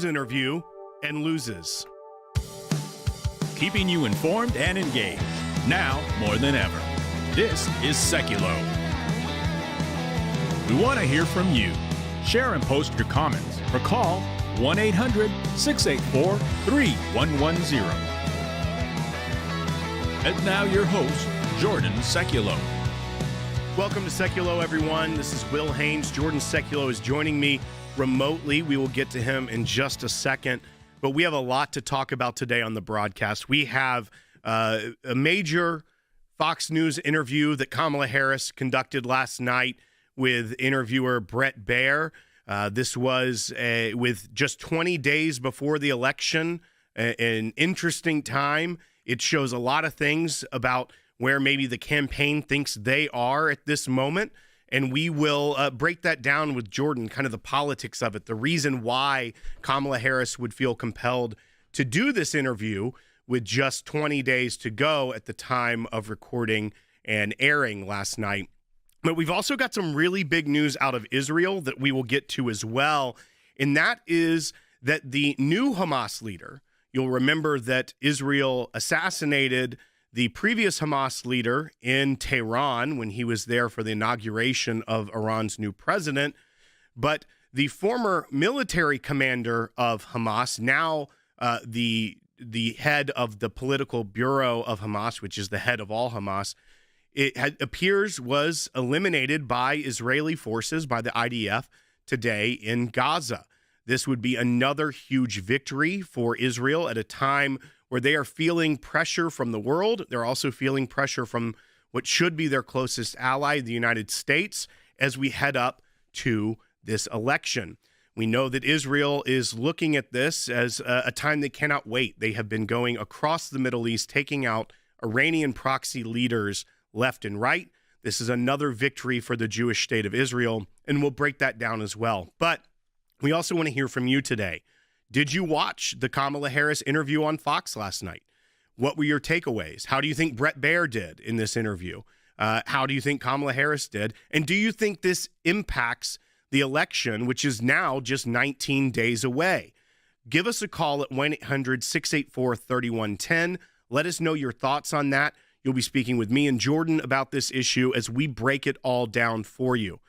interview and loses. Keeping you informed and engaged, now more than ever. This is Sekulow. We want to hear from you. Share and post your comments or call 1-800-684-3110. And now your host, Jordan Sekulow. Welcome to Sekulow, everyone. This is Will Haynes. Jordan Sekulow is joining me remotely. We will get to him in just a second, but we have a lot to talk about today on the broadcast. We have a major Fox News interview that Kamala Harris conducted last night with interviewer Bret Baier. This was with just 20 days before the election, an interesting time. It shows a lot of things about where maybe the campaign thinks they are at this moment. And we will break that down with Jordan, kind of the politics of it, the reason why Kamala Harris would feel compelled to do this interview with just 20 days to go at the time of recording and airing last night. But we've also got some really big news out of Israel that we will get to as well. And that is that the new Hamas leader, you'll remember that Israel assassinated the previous Hamas leader in Tehran when he was there for the inauguration of Iran's new president. But the former military commander of Hamas, now the head of the political bureau of Hamas, which is the head of all Hamas, appears was eliminated by Israeli forces, by the IDF, today in Gaza. This would be another huge victory for Israel at a time where they are feeling pressure from the world. They're also feeling pressure from what should be their closest ally, the United States, as we head up to this election. We know that Israel is looking at this as a time they cannot wait. They have been going across the Middle East, taking out Iranian proxy leaders left and right. This is another victory for the Jewish state of Israel, and we'll break that down as well. But we also want to hear from you today. Did you watch the Kamala Harris interview on Fox last night? What were your takeaways? How do you think Bret Baier did in this interview? How do you think Kamala Harris did? And do you think this impacts the election, which is now just 19 days away? Give us a call at 1-800-684-3110. Let us know your thoughts on that. You'll be speaking with me and Jordan about this issue as we break it all down for you.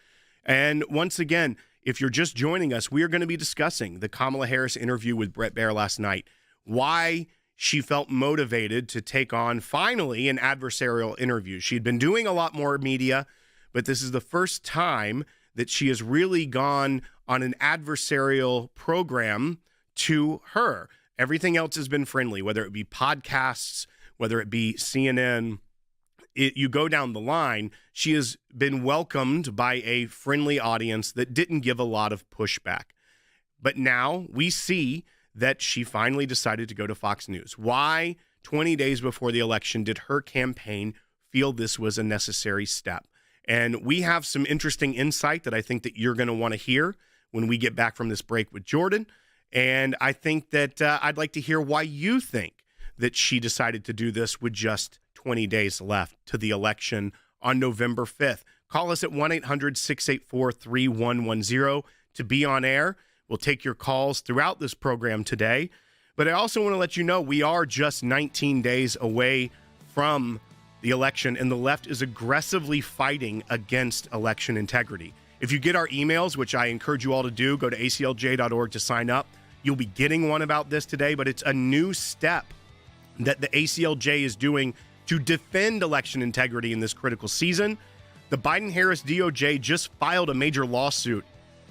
And once again, if you're just joining us, we are going to be discussing the Kamala Harris interview with Bret Baier last night, why she felt motivated to take on, finally, an adversarial interview. She'd been doing a lot more media, but this is the first time that she has really gone on an adversarial program to her. Everything else has been friendly, whether it be podcasts, whether it be CNN. You go down the line, she has been welcomed by a friendly audience that didn't give a lot of pushback. But now we see that she finally decided to go to Fox News. Why, 20 days before the election, did her campaign feel this was a necessary step? And we have some interesting insight that I think that you're going to want to hear when we get back from this break with Jordan. And I think that I'd like to hear why you think that she decided to do this with just 20 days left to the election on November 5th. Call us at 1-800-684-3110 to be on air. We'll take your calls throughout this program today. But I also want to let you know we are just 19 days away from the election, and the left is aggressively fighting against election integrity. If you get our emails, which I encourage you all to do, go to aclj.org to sign up. You'll be getting one about this today, but it's a new step that the ACLJ is doing to defend election integrity in this critical season. The Biden-Harris DOJ just filed a major lawsuit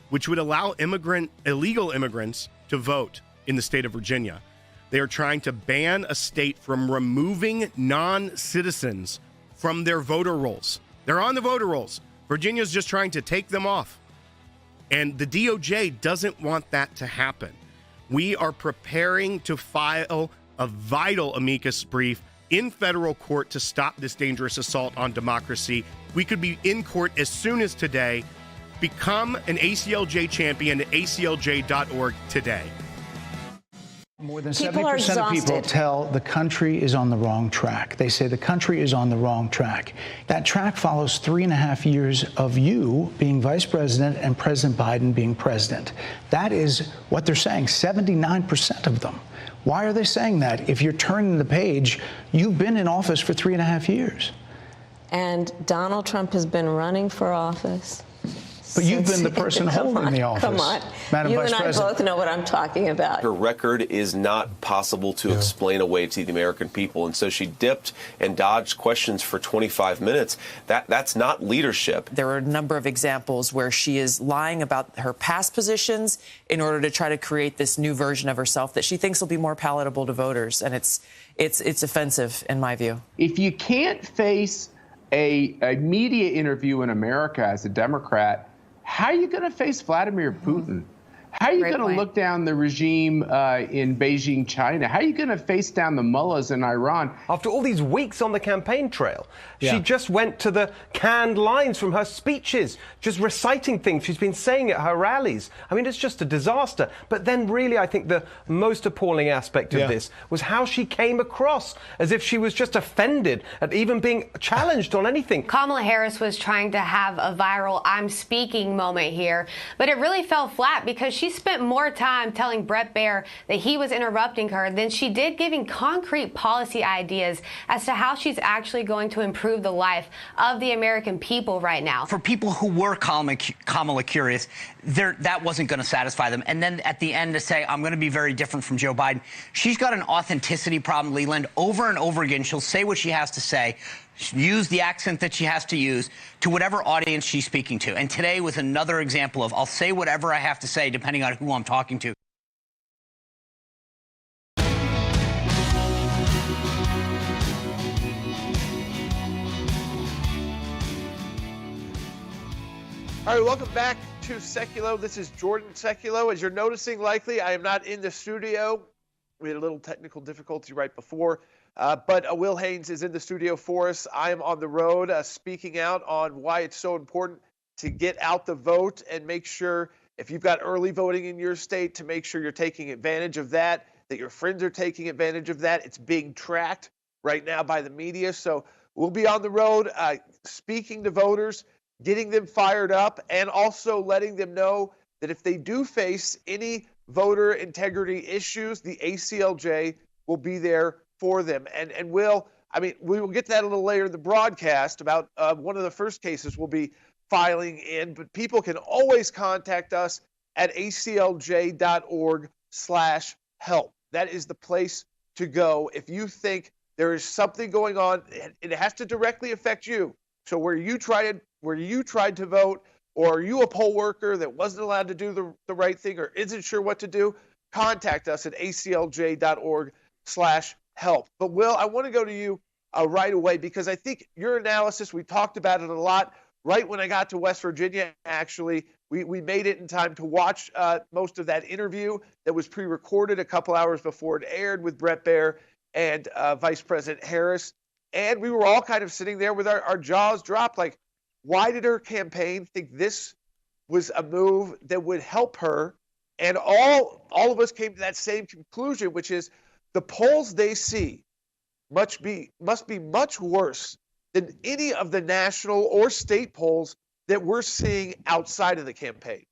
which would allow illegal immigrants to vote in the state of Virginia. They are trying to ban a state from removing non-citizens from their voter rolls. They're on the voter rolls. Virginia's just trying to take them off. And the DOJ doesn't want that to happen. We are preparing to file a vital amicus brief in federal court to stop this dangerous assault on democracy. We could be in court as soon as today. Become an ACLJ champion at aclj.org today. More than 70% of people tell the country is on the wrong track. They say the country is on the wrong track. That track follows 3.5 years of you being vice president and President Biden being president. That is what they're saying, 79% of them. Why are they saying that? If you're turning the page, you've been in office for 3.5 years. And Donald Trump has been running for office. But you've been the person holding the office. Come on. Madam You Vice and I President. both know what I'm talking about. Her record is not possible to explain away to the American people. And so she dipped and dodged questions for 25 minutes. That's not leadership. There are a number of examples where she is lying about her past positions in order to try to create this new version of herself that she thinks will be more palatable to voters. And it's offensive, in my view. If you can't face a media interview in America as a Democrat, how are you going to face Vladimir Putin? How are you going to look down the regime in Beijing, China? How are you going to face down the mullahs in Iran? After all these weeks on the campaign trail, she just went to the canned lines from her speeches, just reciting things she's been saying at her rallies. I mean, it's just a disaster. But then really, I think the most appalling aspect of this was how she came across, as if she was just offended at even being challenged on anything. Kamala Harris was trying to have a viral I'm speaking moment here, but it really fell flat because she spent more time telling Bret Baier that he was interrupting her than she did giving concrete policy ideas as to how she's actually going to improve the life of the American people right now. For people who were Kamala curious, that wasn't going to satisfy them. And then at the end to say, I'm going to be very different from Joe Biden. She's got an authenticity problem, Leland. Over and over again, she'll say what she has to say, use the accent that she has to use to whatever audience she's speaking to. And today was another example of I'll say whatever I have to say depending on who I'm talking to. All right, welcome back to Sekulow. This is Jordan Sekulow. As you're noticing, likely, I am not in the studio. We had a little technical difficulty right before. But Will Haynes is in the studio for us. I am on the road speaking out on why it's so important to get out the vote and make sure, if you've got early voting in your state, to make sure you're taking advantage of that your friends are taking advantage of that. It's being tracked right now by the media. So we'll be on the road speaking to voters, getting them fired up, and also letting them know that if they do face any voter integrity issues, the ACLJ will be there for them. And Will, I mean, we will get to that a little later in the broadcast about one of the first cases we'll be filing in, but people can always contact us at aclj.org/help. That is the place to go if you think there is something going on. It has to directly affect you. So where you tried to vote, or are you a poll worker that wasn't allowed to do the right thing or isn't sure what to do, contact us at aclj.org/help. But Will, I want to go to you right away because I think your analysis, we talked about it a lot right when I got to West Virginia, actually. We made it in time to watch most of that interview that was pre-recorded a couple hours before it aired with Bret Baier and Vice President Harris. And we were all kind of sitting there with our jaws dropped, like, why did her campaign think this was a move that would help her? And all of us came to that same conclusion, which is the polls they see must be much worse than any of the national or state polls that we're seeing outside of the campaign.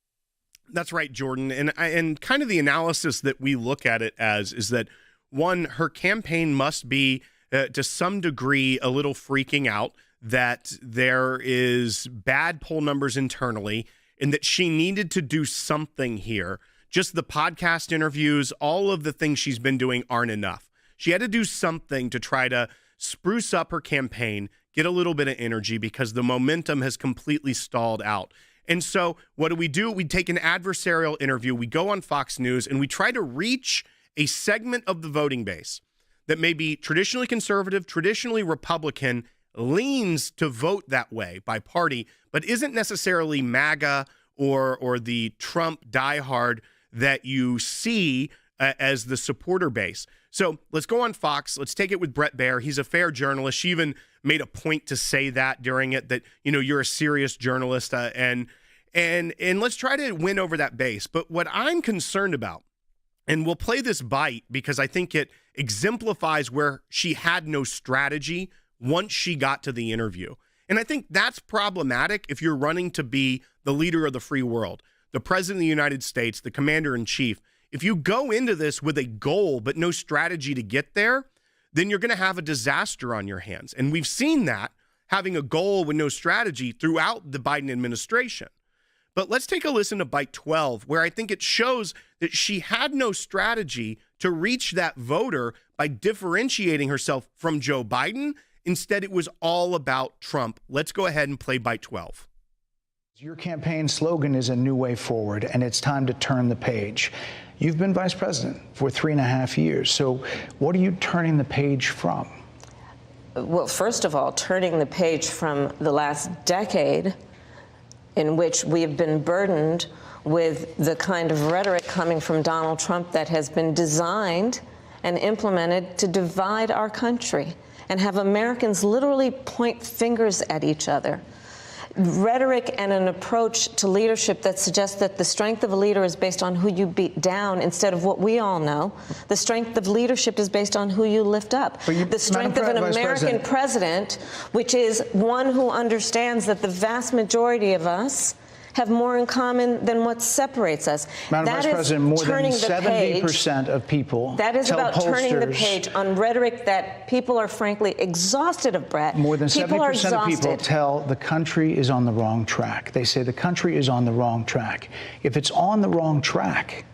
That's right, Jordan. And kind of the analysis that we look at it as is that, one, her campaign must be to some degree a little freaking out that there is bad poll numbers internally and that she needed to do something here. Just the podcast interviews, all of the things she's been doing aren't enough. She had to do something to try to spruce up her campaign, get a little bit of energy because the momentum has completely stalled out. And so what do? We take an adversarial interview, we go on Fox News, and we try to reach a segment of the voting base that may be traditionally conservative, traditionally Republican, leans to vote that way by party, but isn't necessarily MAGA or the Trump diehard that you see as the supporter base. So let's go on Fox. Let's take it with Bret Baier. He's a fair journalist. She even made a point to say that during it, that, you know, you're a serious journalist, and let's try to win over that base. But what I'm concerned about And we'll play this bite because I think it exemplifies where she had no strategy once she got to the interview. And I think that's problematic if you're running to be the leader of the free world, the president of the United States, the commander in chief. If you go into this with a goal but no strategy to get there, then you're going to have a disaster on your hands. And we've seen that, having a goal with no strategy throughout the Biden administration. But let's take a listen to Bite 12, where I think it shows that she had no strategy to reach that voter by differentiating herself from Joe Biden. Instead, it was all about Trump. Let's go ahead and play Bite 12. Your campaign slogan is a new way forward, and it's time to turn the page. You've been vice president for 3.5 years. So what are you turning the page from? Well, first of all, turning the page from the last decade in which we have been burdened with the kind of rhetoric coming from Donald Trump that has been designed and implemented to divide our country and have Americans literally point fingers at each other. Rhetoric and an approach to leadership that suggests that the strength of a leader is based on who you beat down instead of what we all know. The strength of leadership is based on who you lift up. The strength of an American president, which is one who understands that the vast majority of us have more in common than what separates us. Madam Vice President, more than 70% of people that is about turning the page on rhetoric that people are frankly exhausted of, Brett. More than 70% of people tell the country is on the wrong track. They say the country is on the wrong track. If it's on the wrong track,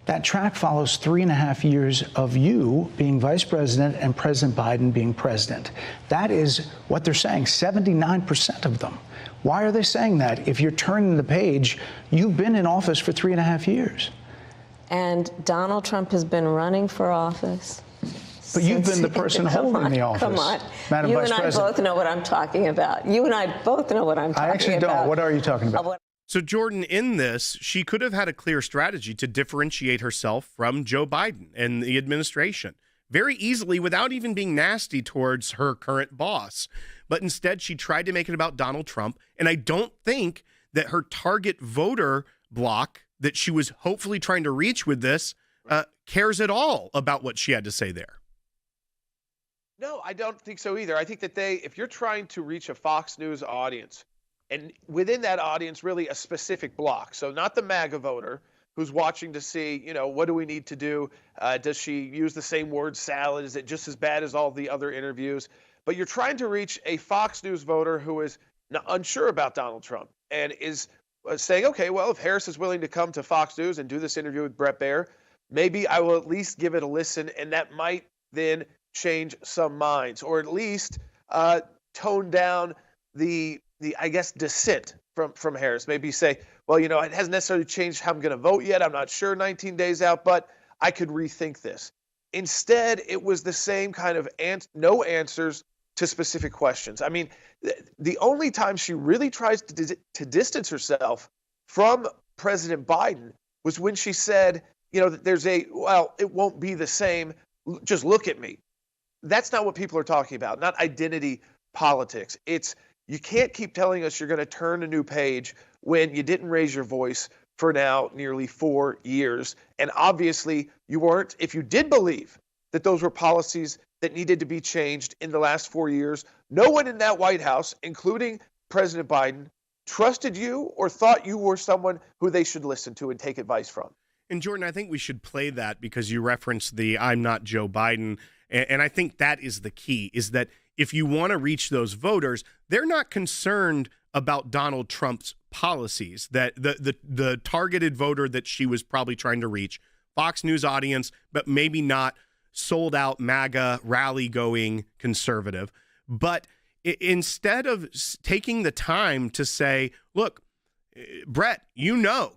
that track follows 3.5 years of you being vice president and President Biden being president. That is what they're saying, 79% of them. Why are they saying that? If you're turning the page, you've been in office for 3.5 years. And Donald Trump has been running for office. But you've been the person holding the office. Come on. Madam Vice President. You and I both know what I'm talking about. You and I both know what I'm talking about. I actually don't. What are you talking about? So, Jordan, in this, she could have had a clear strategy to differentiate herself from Joe Biden and the administration very easily without even being nasty towards her current boss. But instead, she tried to make it about Donald Trump. And I don't think that her target voter block that she was hopefully trying to reach with this cares at all about what she had to say there. No, I don't think so either. I think that if you're trying to reach a Fox News audience, and within that audience, really a specific block, so not the MAGA voter who's watching to see, what do we need to do? Does she use the same word salad? Is it just as bad as all the other interviews? But you're trying to reach a Fox News voter who is unsure about Donald Trump and is saying, okay, well, if Harris is willing to come to Fox News and do this interview with Bret Baier, maybe I will at least give it a listen, and that might then change some minds, or at least tone down the I guess dissent from Harris. Maybe say, well, it hasn't necessarily changed how I'm going to vote yet. I'm not sure 19 days out, but I could rethink this. Instead, it was the same kind of no answers to specific questions. I mean, the only time she really tries to distance herself from President Biden was when she said, that it won't be the same. Just look at me. That's not what people are talking about, not identity politics. It's you can't keep telling us you're going to turn a new page when you didn't raise your voice for now nearly 4 years. And obviously you weren't. If you did believe that those were policies that needed to be changed in the last 4 years, no one in that White House, including President Biden, trusted you or thought you were someone who they should listen to and take advice from. And Jordan, I think we should play that because you referenced the I'm not Joe Biden. And I think that is the key, is that if you want to reach those voters, they're not concerned about Donald Trump's policies, that the targeted voter that she was probably trying to reach, Fox News audience, but maybe not sold out MAGA rally going conservative. But instead of taking the time to say, look, Brett,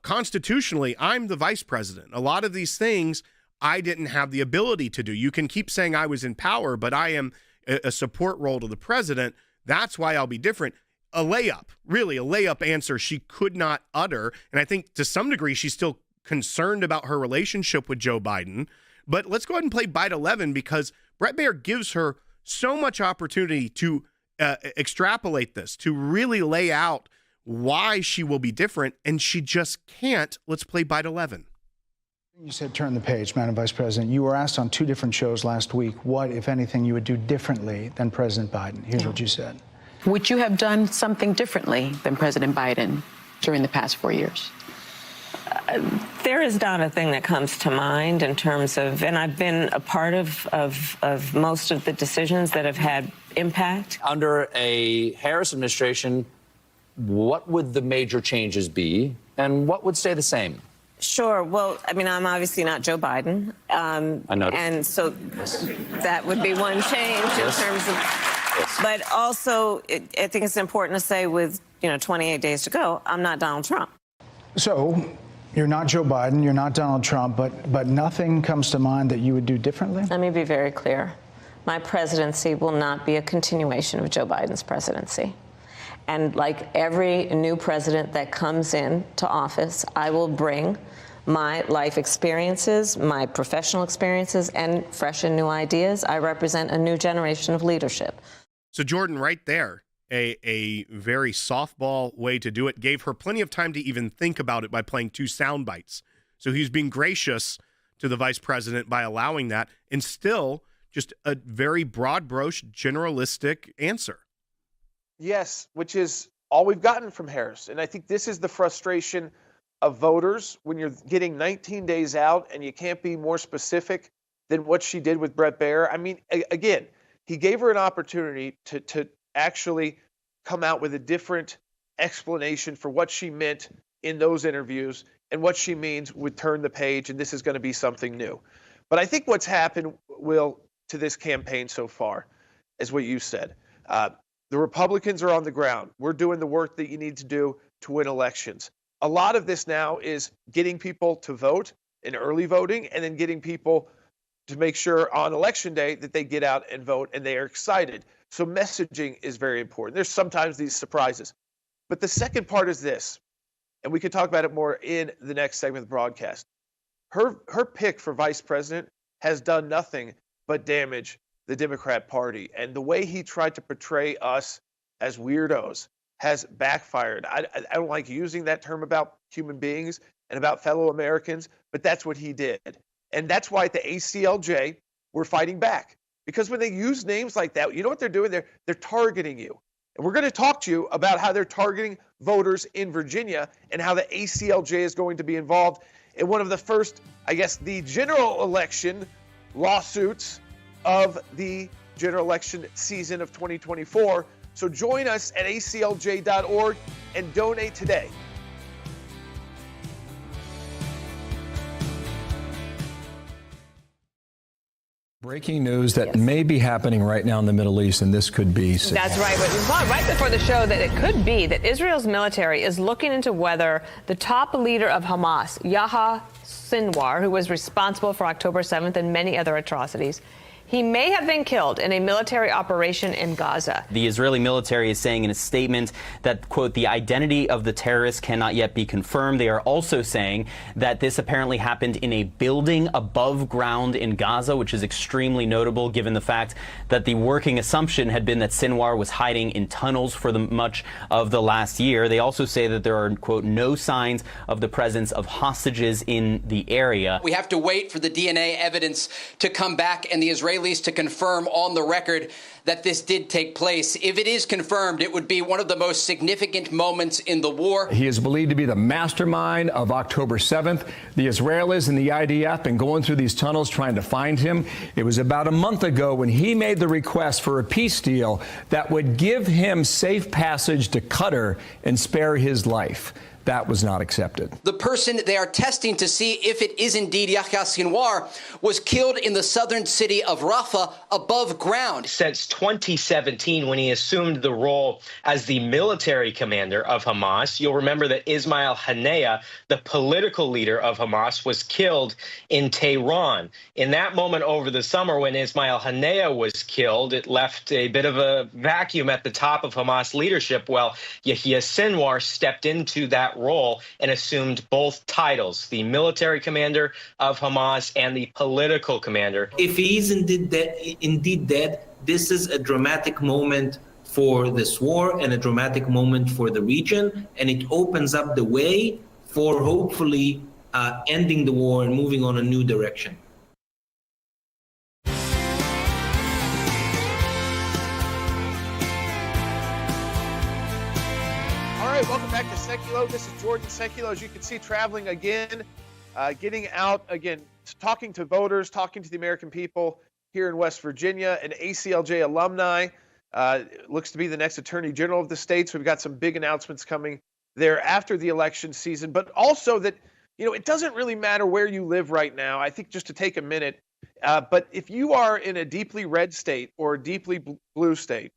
constitutionally, I'm the vice president. A lot of these things I didn't have the ability to do. You can keep saying I was in power, but I am a support role to the president. That's why I'll be different. A layup answer she could not utter. And I think to some degree, she's still concerned about her relationship with Joe Biden. But let's go ahead and play Bite 11 because Bret Baier gives her so much opportunity to extrapolate this, to really lay out why she will be different, and she just can't. Let's play Bite 11. You said turn the page, Madam Vice President. You were asked on 2 different shows last week what, if anything, you would do differently than President Biden. Here's what you said. Would you have done something differently than President Biden during the past 4 years? There is not a thing that comes to mind in terms of, and I've been a part of most of the decisions that have had impact. Under a Harris administration, what would the major changes be and what would stay the same? Sure. Well, I mean, I'm obviously not Joe Biden. I know. And so that would be one change in terms of. Yes. But also, I think it's important to say with, 28 days to go, I'm not Donald Trump. So you're not Joe Biden, you're not Donald Trump, but nothing comes to mind that you would do differently? Let me be very clear. My presidency will not be a continuation of Joe Biden's presidency. And like every new president that comes into office, I will bring my life experiences, my professional experiences, and fresh and new ideas. I represent a new generation of leadership. So Jordan, right there, a very softball way to do it, gave her plenty of time to even think about it by playing 2 sound bites. So he's being gracious to the vice president by allowing that, and still just a very broad brush, generalistic answer. Yes, which is all we've gotten from Harris. And I think this is the frustration of voters when you're getting 19 days out and you can't be more specific than what she did with Bret Baier. I mean, again, he gave her an opportunity to actually come out with a different explanation for what she meant in those interviews and what she means with turn the page, and this is going to be something new. But I think what's happened, Will, to this campaign so far is what you said. The Republicans are on the ground. We're doing the work that you need to do to win elections. A lot of this now is getting people to vote in early voting and then getting people to make sure on election day that they get out and vote and they are excited. So messaging is very important. There's sometimes these surprises. But the second part is this, and we can talk about it more in the next segment of the broadcast. Her pick for vice president has done nothing but damage the Democrat Party. And the way he tried to portray us as weirdos has backfired. I don't like using that term about human beings and about fellow Americans, but that's what he did. And that's why at the ACLJ, we're fighting back. Because when they use names like that, you know what they're doing? They're targeting you. And we're going to talk to you about how they're targeting voters in Virginia and how the ACLJ is going to be involved in one of the first, I guess, the general election lawsuits of the general election season of 2024. So join us at aclj.org and donate today. Breaking news that may be happening right now in the Middle East, and this could be. That's right. We thought right before the show that it could be that Israel's military is looking into whether the top leader of Hamas, Yahya Sinwar, who was responsible for October 7th and many other atrocities, he may have been killed in a military operation in Gaza. The Israeli military is saying in a statement that, quote, the identity of the terrorist cannot yet be confirmed. They are also saying that this apparently happened in a building above ground in Gaza, which is extremely notable given the fact that the working assumption had been that Sinwar was hiding in tunnels for much of the last year. They also say that there are, quote, no signs of the presence of hostages in the area. We have to wait for the DNA evidence to come back and the Israelis to confirm on the record that this did take place. If it is confirmed, it would be one of the most significant moments in the war. He is believed to be the mastermind of October 7th. The Israelis and the IDF have been going through these tunnels trying to find him. It was about a month ago when he made the request for a peace deal that would give him safe passage to Qatar and spare his life. That was not accepted. The person they are testing to see if it is indeed Yahya Sinwar was killed in the southern city of Rafah above ground. Since 2017, when he assumed the role as the military commander of Hamas, you'll remember that Ismail Haniyeh, the political leader of Hamas, was killed in Tehran. In that moment over the summer when Ismail Haniyeh was killed, it left a bit of a vacuum at the top of Hamas leadership. Well, Yahya Sinwar stepped into that role and assumed both titles, the military commander of Hamas and the political commander. If he is indeed dead, this is a dramatic moment for this war and a dramatic moment for the region, and it opens up the way for hopefully ending the war and moving on a new direction. All right, welcome back to Sekulow. This is Jordan Sekulow. As you can see, traveling again, getting out again, talking to voters, talking to the American people here in West Virginia. An ACLJ alumni looks to be the next Attorney General of the state. So we've got some big announcements coming there after the election season, but also that, it doesn't really matter where you live right now. I think just to take a minute, but if you are in a deeply red state or a deeply blue state,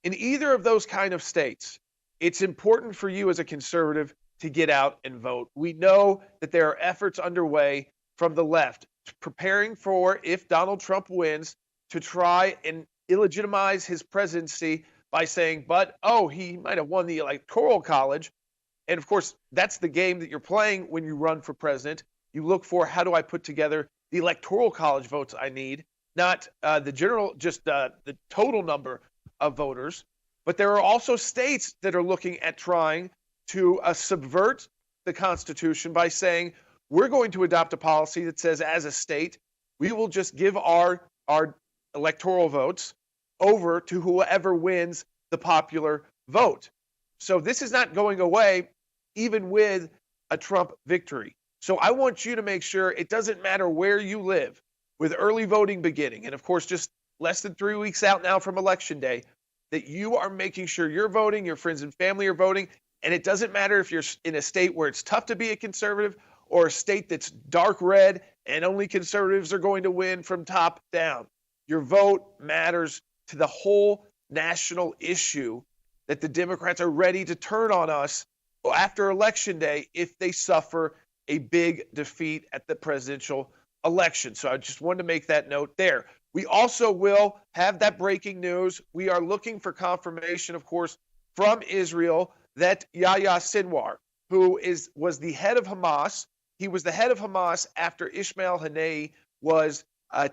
in either of those kind of states, it's important for you as a conservative to get out and vote. We know that there are efforts underway from the left preparing for, if Donald Trump wins, to try and illegitimize his presidency by saying, he might have won the Electoral College. And of course, that's the game that you're playing when you run for president. You look for, how do I put together the Electoral College votes I need, not the total number of voters. But there are also states that are looking at trying to subvert the Constitution by saying, we're going to adopt a policy that says, as a state, we will just give our electoral votes over to whoever wins the popular vote. So this is not going away, even with a Trump victory. So I want you to make sure it doesn't matter where you live, with early voting beginning, and of course, just less than 3 weeks out now from Election Day, that you are making sure you're voting, your friends and family are voting, and it doesn't matter if you're in a state where it's tough to be a conservative or a state that's dark red and only conservatives are going to win from top down. Your vote matters to the whole national issue that the Democrats are ready to turn on us after Election Day if they suffer a big defeat at the presidential election. So I just wanted to make that note there. We also will have that breaking news. We are looking for confirmation, of course, from Israel that Yahya Sinwar, who was the head of Hamas, he was the head of Hamas after Ismail Haniyeh was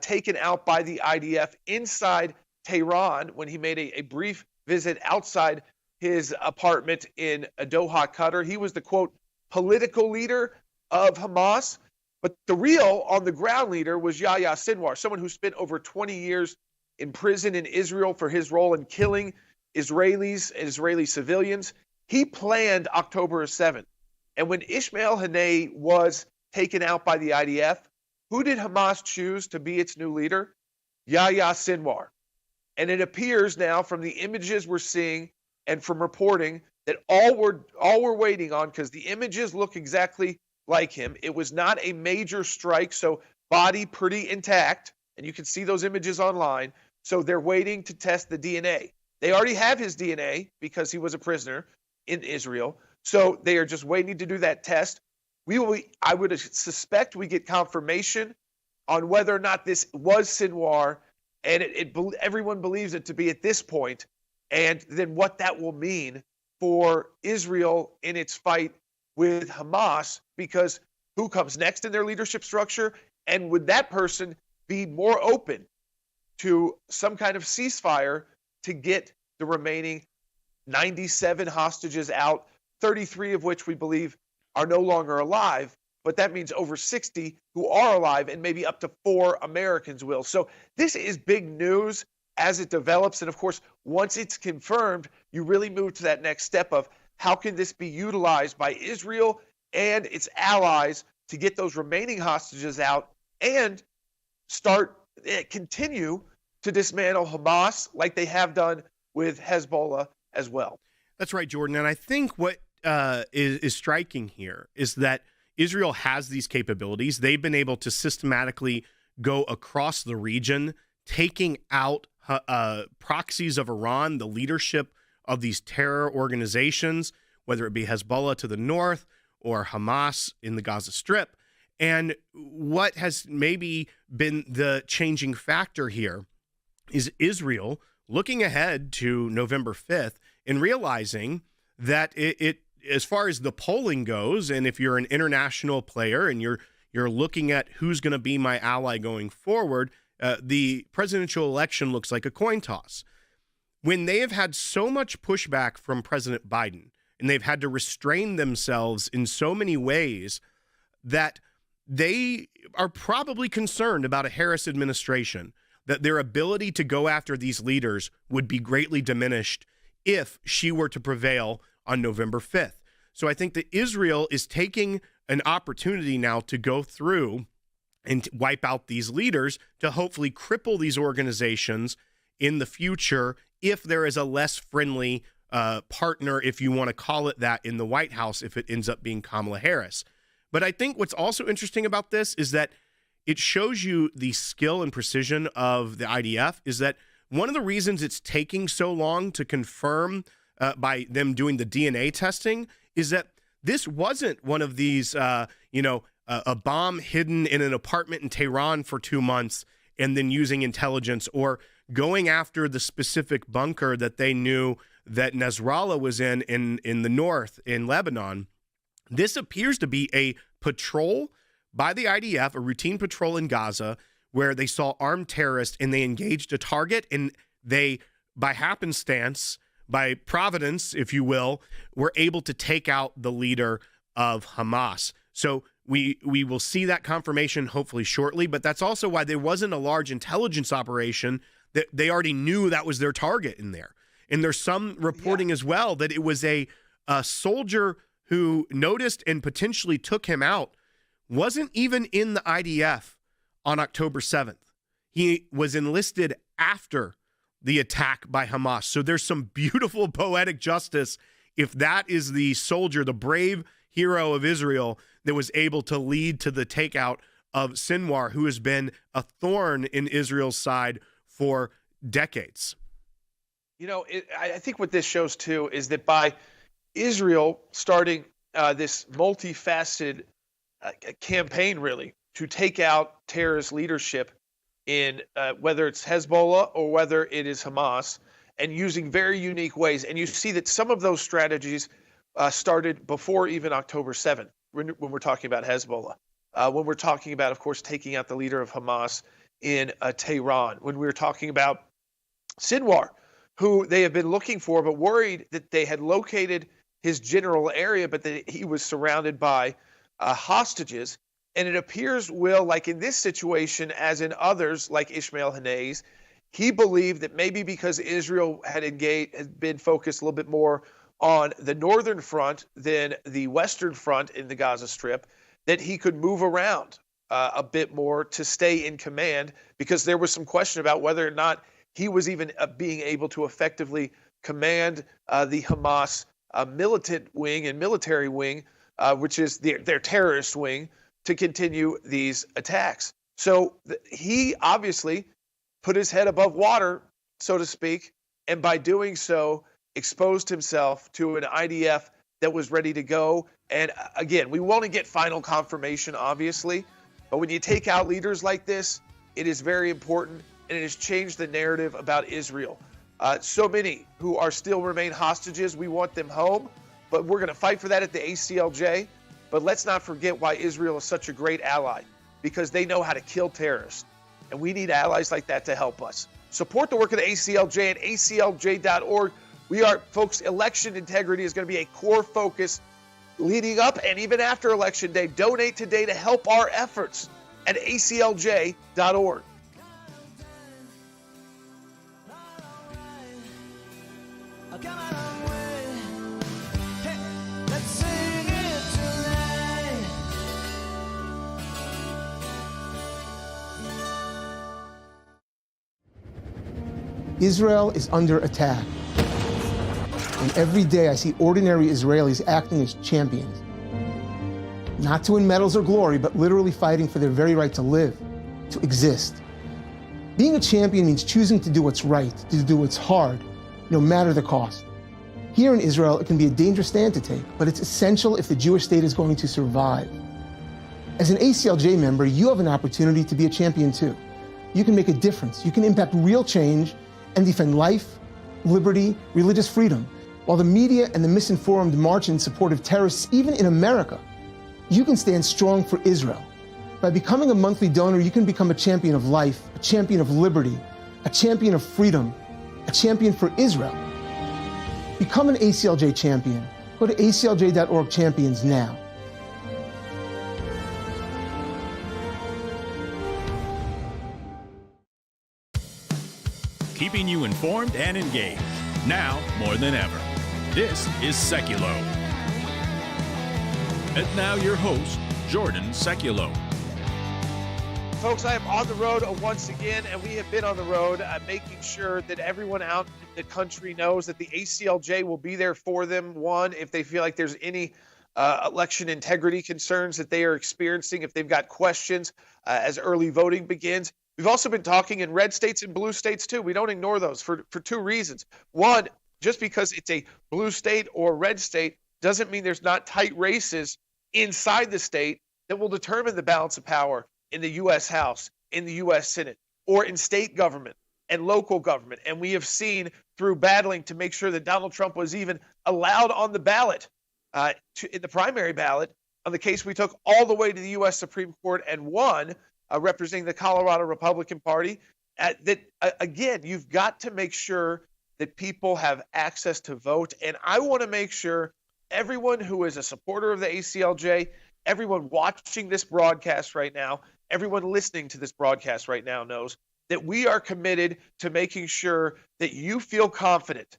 taken out by the IDF inside Tehran when he made a brief visit outside his apartment in Doha, Qatar. He was the, quote, political leader of Hamas. But the real on-the-ground leader was Yahya Sinwar, someone who spent over 20 years in prison in Israel for his role in killing Israelis and Israeli civilians. He planned October 7th. And when Ismail Haniyeh was taken out by the IDF, who did Hamas choose to be its new leader? Yahya Sinwar. And it appears now from the images we're seeing and from reporting that all we're waiting on, because the images look exactly like him. It was not a major strike, so body pretty intact, and you can see those images online. So they're waiting to test the DNA. They already have his DNA because he was a prisoner in Israel. So they are just waiting to do that test. I would suspect we get confirmation on whether or not this was Sinwar, and everyone believes it to be at this point, and then what that will mean for Israel in its fight with Hamas, because who comes next in their leadership structure? And would that person be more open to some kind of ceasefire to get the remaining 97 hostages out, 33 of which we believe are no longer alive, but that means over 60 who are alive and maybe up to 4 Americans will. So this is big news as it develops. And of course, once it's confirmed, you really move to that next step of how can this be utilized by Israel and its allies to get those remaining hostages out and continue to dismantle Hamas like they have done with Hezbollah as well. That's right, Jordan. And I think what is striking here is that Israel has these capabilities. They've been able to systematically go across the region, taking out proxies of Iran, the leadership of these terror organizations, whether it be Hezbollah to the north or Hamas in the Gaza Strip. And what has maybe been the changing factor here is Israel looking ahead to November 5th and realizing that it as far as the polling goes, and if you're an international player and you're looking at who's going to be my ally going forward, the presidential election looks like a coin toss. When they have had so much pushback from President Biden and they've had to restrain themselves in so many ways, that they are probably concerned about a Harris administration, that their ability to go after these leaders would be greatly diminished if she were to prevail on November 5th. So I think that Israel is taking an opportunity now to go through and wipe out these leaders to hopefully cripple these organizations in the future if there is a less friendly partner, if you want to call it that, in the White House, if it ends up being Kamala Harris. But I think what's also interesting about this is that it shows you the skill and precision of the IDF, is that one of the reasons it's taking so long to confirm by them doing the DNA testing is that this wasn't one of these, a bomb hidden in an apartment in Tehran for 2 months and then using intelligence, or going after the specific bunker that they knew that Nasrallah was in the north, in Lebanon. This appears to be a patrol by the IDF, a routine patrol in Gaza, where they saw armed terrorists and they engaged a target, and they, by happenstance, by providence, if you will, were able to take out the leader of Hamas. So we will see that confirmation hopefully shortly, but that's also why there wasn't a large intelligence operation, that they already knew that was their target in there. And there's some reporting as well that it was a soldier who noticed and potentially took him out, wasn't even in the IDF on October 7th. He was enlisted after the attack by Hamas. So there's some beautiful poetic justice if that is the soldier, the brave hero of Israel, that was able to lead to the takeout of Sinwar, who has been a thorn in Israel's side for decades. I think what this shows, too, is that by Israel starting this multifaceted campaign, really, to take out terrorist leadership in whether it's Hezbollah or whether it is Hamas, and using very unique ways. And you see that some of those strategies started before even October 7th, when we're talking about Hezbollah, when we're talking about, of course, taking out the leader of Hamas in Tehran, when we were talking about Sinwar, who they have been looking for, but worried that they had located his general area, but that he was surrounded by hostages. And it appears, Will, like in this situation, as in others, like Ismail Haniyeh's, he believed that maybe because Israel had been focused a little bit more on the northern front than the western front in the Gaza Strip, that he could move around a bit more to stay in command, because there was some question about whether or not he was even being able to effectively command the Hamas militant wing and military wing, which is their terrorist wing, to continue these attacks. So he obviously put his head above water, so to speak, and by doing so, exposed himself to an IDF that was ready to go. And again, we want to get final confirmation, obviously, but when you take out leaders like this, it is very important, and it has changed the narrative about Israel. So many who are still remain hostages, we want them home, but we're going to fight for that at the ACLJ. But let's not forget why Israel is such a great ally, because they know how to kill terrorists. And we need allies like that to help us. Support the work of the ACLJ at aclj.org. Folks, election integrity is going to be a core focus leading up and even after Election Day. Donate today to help our efforts at aclj.org. Israel is under attack. And every day I see ordinary Israelis acting as champions. Not to win medals or glory, but literally fighting for their very right to live, to exist. Being a champion means choosing to do what's right, to do what's hard, no matter the cost. Here in Israel, it can be a dangerous stand to take, but it's essential if the Jewish state is going to survive. As an ACLJ member, you have an opportunity to be a champion too. You can make a difference. You can impact real change and defend life, liberty, religious freedom, while the media and the misinformed march in support of terrorists, even in America. You can stand strong for Israel. By becoming a monthly donor, you can become a champion of life, a champion of liberty, a champion of freedom, a champion for Israel. Become an ACLJ champion. Go to aclj.org champions now. keeping you informed and engaged. Now more than ever. This is Sekulow. And now your host, Jordan Sekulow. Folks, I am on the road once again, and we have been on the road making sure that everyone out in the country knows that the ACLJ will be there for them. One, if they feel like there's any election integrity concerns that they are experiencing, if they've got questions as early voting begins. We've also been talking in red states and blue states, too. We don't ignore those for two reasons. One, just because it's a blue state or red state doesn't mean there's not tight races inside the state that will determine the balance of power in the U.S. House, in the U.S. Senate, or in state government and local government. And we have seen through battling to make sure that Donald Trump was even allowed on the ballot, in the primary ballot, on the case we took all the way to the U.S. Supreme Court and won, representing the Colorado Republican Party. Again, you've got to make sure that people have access to vote. And I want to make sure everyone who is a supporter of the ACLJ, everyone watching this broadcast right now, everyone listening to this broadcast right now knows that we are committed to making sure that you feel confident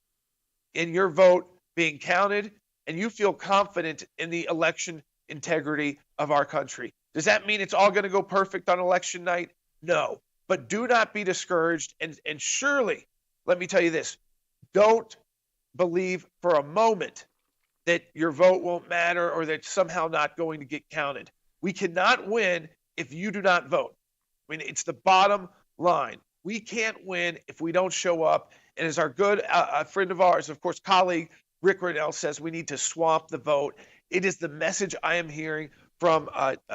in your vote being counted and you feel confident in the election integrity of our country. Does that mean it's all going to go perfect on election night? No. But do not be discouraged. And surely, let me tell you this, don't believe for a moment that your vote won't matter or that it's somehow not going to get counted. We cannot win if you do not vote. I mean, it's the bottom line. We can't win if we don't show up. And as our good friend of ours, of course, colleague Rick Riddell says, we need to swamp the vote. It is the message I am hearing from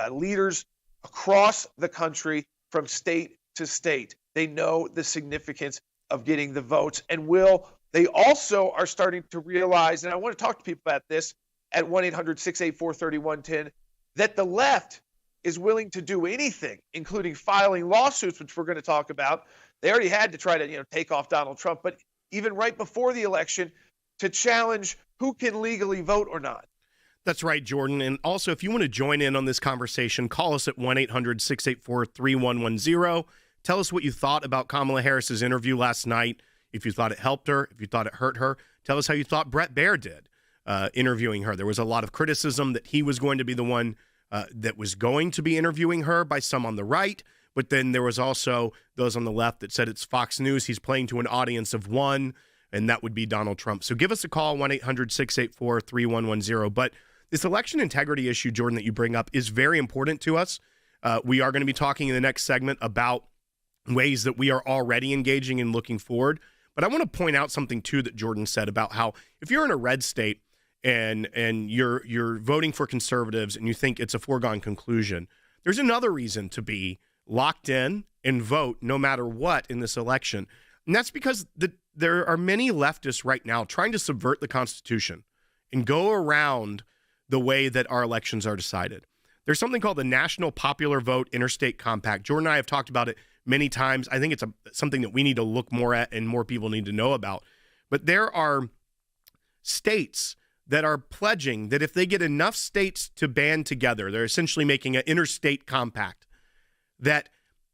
leaders across the country, from state to state. They know the significance of getting the votes. And they also are starting to realize, and I want to talk to people about this at 1-800-684-3110, that the left is willing to do anything, including filing lawsuits, which we're going to talk about. They already had to try to, take off Donald Trump, but even right before the election, to challenge who can legally vote or not. That's right, Jordan. And also, if you want to join in on this conversation, call us at 1-800-684-3110. Tell us what you thought about Kamala Harris's interview last night. If you thought it helped her, if you thought it hurt her, tell us how you thought Bret Baier did interviewing her. There was a lot of criticism that he was going to be the one that was going to be interviewing her by some on the right. But then there was also those on the left that said it's Fox News. He's playing to an audience of one, and that would be Donald Trump. So give us a call, 1-800-684-3110. But this election integrity issue, Jordan, that you bring up is very important to us. We are going to be talking in the next segment about ways that we are already engaging and looking forward. But I want to point out something, too, that Jordan said about how if you're in a red state and you're voting for conservatives and you think it's a foregone conclusion, there's another reason to be locked in and vote no matter what in this election. And that's because there are many leftists right now trying to subvert the Constitution and go around the way that our elections are decided. There's something called the National Popular Vote Interstate Compact. Jordan and I have talked about it many times. I think it's something that we need to look more at and more people need to know about. But there are states that are pledging that if they get enough states to band together, they're essentially making an interstate compact, that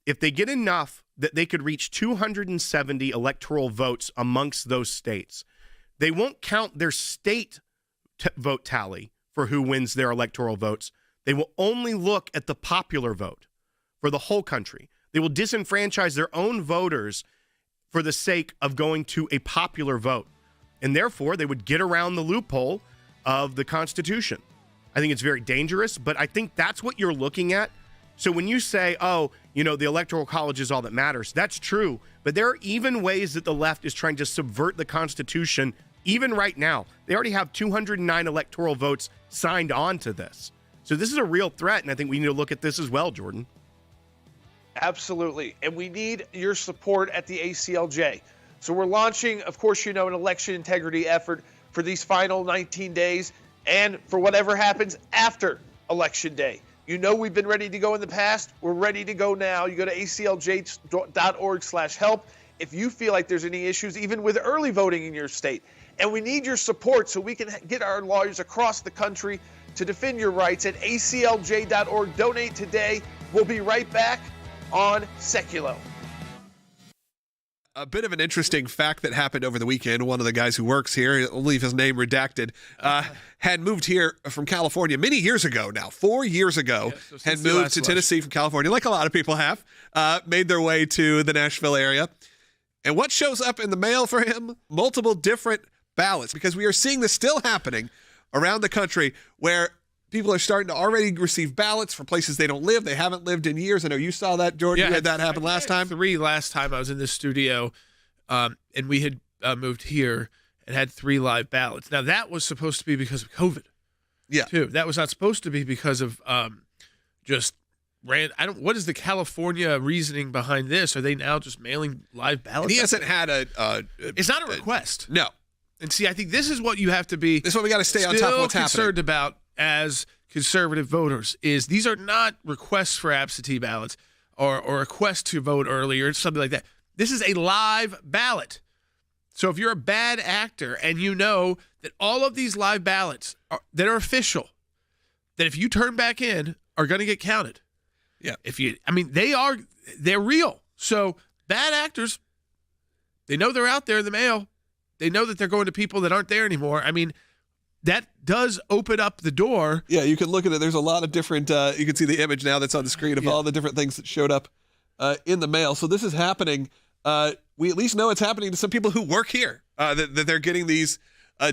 if they get enough, that they could reach 270 electoral votes amongst those states. They won't count their state vote tally for who wins their electoral votes. They will only look at the popular vote for the whole country. They will disenfranchise their own voters for the sake of going to a popular vote. And therefore, they would get around the loophole of the Constitution. I think it's very dangerous, but I think that's what you're looking at. So when you say, the Electoral College is all that matters, that's true. But there are even ways that the left is trying to subvert the Constitution, even right now. They already have 209 electoral votes signed on to this. So this is a real threat, and I think we need to look at this as well, Jordan. Absolutely. And we need your support at the ACLJ. So we're launching, of course, an election integrity effort for these final 19 days and for whatever happens after Election Day. We've been ready to go in the past. We're ready to go now. You go to aclj.org/help if you feel like there's any issues, even with early voting in your state. And we need your support so we can get our lawyers across the country to defend your rights at aclj.org. Donate today. We'll be right back on Sekulow. a bit of an interesting fact that happened over the weekend. One of the guys who works here, I'll leave his name redacted, had moved here from California many years ago now, 4 years ago, had moved to Tennessee from California, like a lot of people have, made their way to the Nashville area. And what shows up in the mail for him? Multiple different ballots, because we are seeing this still happening around the country where people are starting to already receive ballots for places they don't live. They haven't lived in years. I know you saw that, Jordan. You had that happen last time. 3 last time I was in this studio, and we had moved here and had 3 live ballots. Now, that was supposed to be because of COVID. Yeah. Too. That was not supposed to be because of what is the California reasoning behind this? Are they now just mailing live ballots? And he hasn't had it's not a request. No. And see, I think this is what you have to be. This is what we got to stay on top of what's concerned happening about as conservative voters. Is these are not requests for absentee ballots or requests to vote early or something like that. This is a live ballot. So if you're a bad actor and you know that all of these live ballots that are official, that if you turn back in are going to get counted. Yeah. They're real. So bad actors, they know they're out there in the mail. They know that they're going to people that aren't there anymore. I mean, that does open up the door. Yeah, you can look at it. There's a lot of different, you can see the image now that's on the screen of all the different things that showed up in the mail. So this is happening. We at least know it's happening to some people who work here, that they're getting these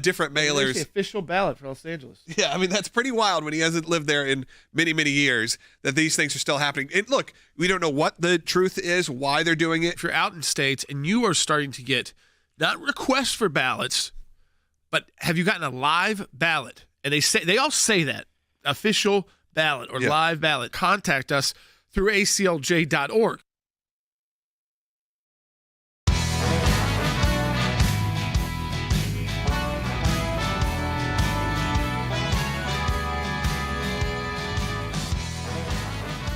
different mailers. The official ballot for Los Angeles. Yeah, I mean, that's pretty wild when he hasn't lived there in many, many years, that these things are still happening. And look, we don't know what the truth is, why they're doing it. If you're out in states and you are starting to get not requests for ballots, but have you gotten a live ballot? And they all say that, official ballot or live ballot. Contact us through ACLJ.org.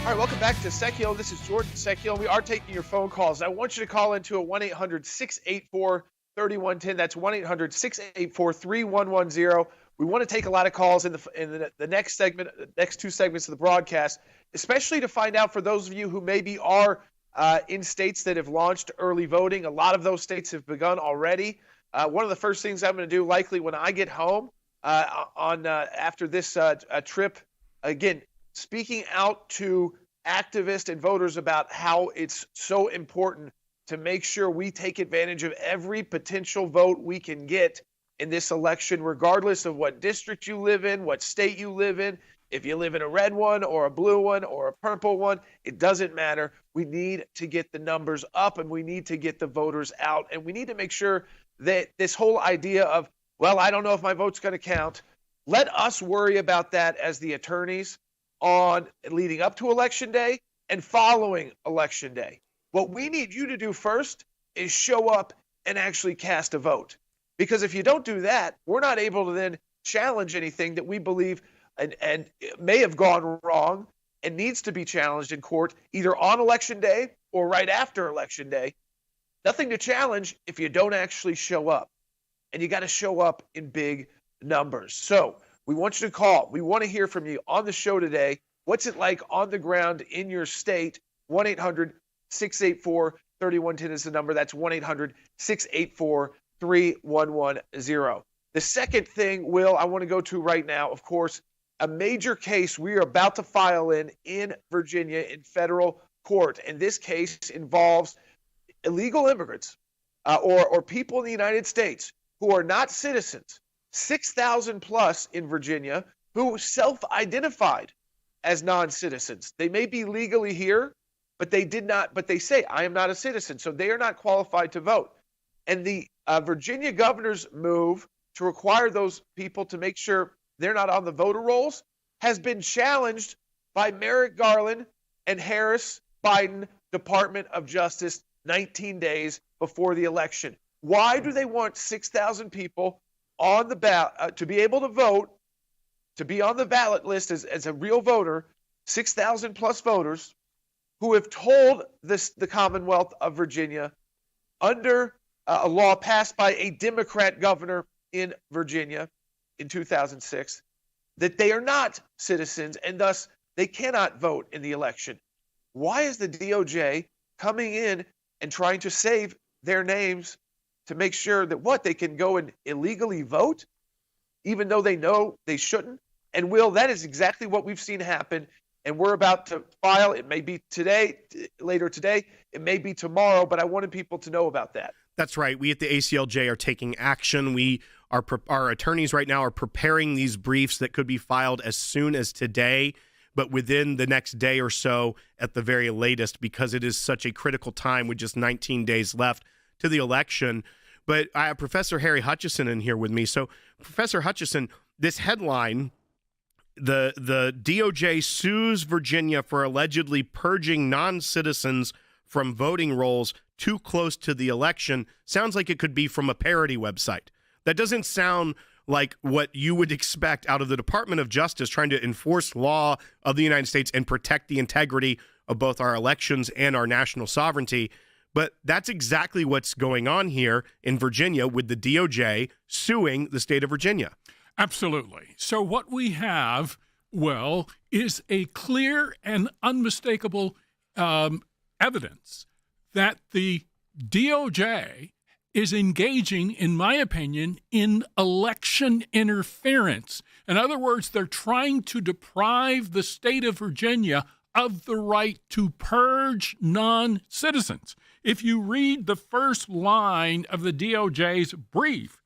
All right, welcome back to Sekulow. This is Jordan Sekulow. We are taking your phone calls. I want you to call into a 1-800-684-3110. That's 1-800-684-3110. We want to take a lot of calls in the next segment, next 2 segments of the broadcast, especially to find out for those of you who maybe are in states that have launched early voting. A lot of those states have begun already. One of the first things I'm going to do, likely when I get home after this trip, again, speaking out to activists and voters about how it's so important to make sure we take advantage of every potential vote we can get in this election, regardless of what district you live in, what state you live in. If you live in a red one or a blue one or a purple one, it doesn't matter. We need to get the numbers up and we need to get the voters out. And we need to make sure that this whole idea of, well, I don't know if my vote's going to count. Let us worry about that as the attorneys on leading up to Election Day and following Election Day. What we need you to do first is show up and actually cast a vote. Because if you don't do that, we're not able to then challenge anything that we believe and may have gone wrong and needs to be challenged in court either on Election Day or right after Election Day. Nothing to challenge if you don't actually show up. And you got to show up in big numbers. So we want you to call. We want to hear from you on the show today. What's it like on the ground in your state? 1-800-684-3110 is the number. That's 1-800-684-3110. The second thing, Will, I want to go to right now, of course, a major case we are about to file in Virginia in federal court. And this case involves illegal immigrants or people in the United States who are not citizens. 6,000 plus in Virginia who self-identified as non-citizens. They may be legally here, but they say, I am not a citizen. So they are not qualified to vote. And the Virginia governor's move to require those people to make sure they're not on the voter rolls has been challenged by Merrick Garland and Harris Biden Department of Justice 19 days before the election. Why do they want 6,000 people on the ballot to be able to vote, to be on the ballot list as a real voter, 6,000 plus voters who have told the Commonwealth of Virginia under a law passed by a Democrat governor in Virginia in 2006 that they are not citizens and thus they cannot vote in the election. Why is the DOJ coming in and trying to save their names to make sure that they can go and illegally vote, even though they know they shouldn't. And Will, that is exactly what we've seen happen. And we're about to file. It may be today, later today. It may be tomorrow, but I wanted people to know about that. That's right. We at the ACLJ are taking action. Our attorneys right now are preparing these briefs that could be filed as soon as today, but within the next day or so at the very latest, because it is such a critical time with just 19 days left to the election. But I have Professor Harry Hutchison in here with me. So, Professor Hutchison, this headline, the DOJ sues Virginia for allegedly purging non-citizens from voting rolls too close to the election, sounds like it could be from a parody website. That doesn't sound like what you would expect out of the Department of Justice trying to enforce law of the United States and protect the integrity of both our elections and our national sovereignty. But that's exactly what's going on here in Virginia with the DOJ suing the state of Virginia. Absolutely. So what we have, well, is a clear and unmistakable evidence that the DOJ is engaging, in my opinion, in election interference. In other words, they're trying to deprive the state of Virginia of the right to purge non-citizens. If you read the first line of the DOJ's brief,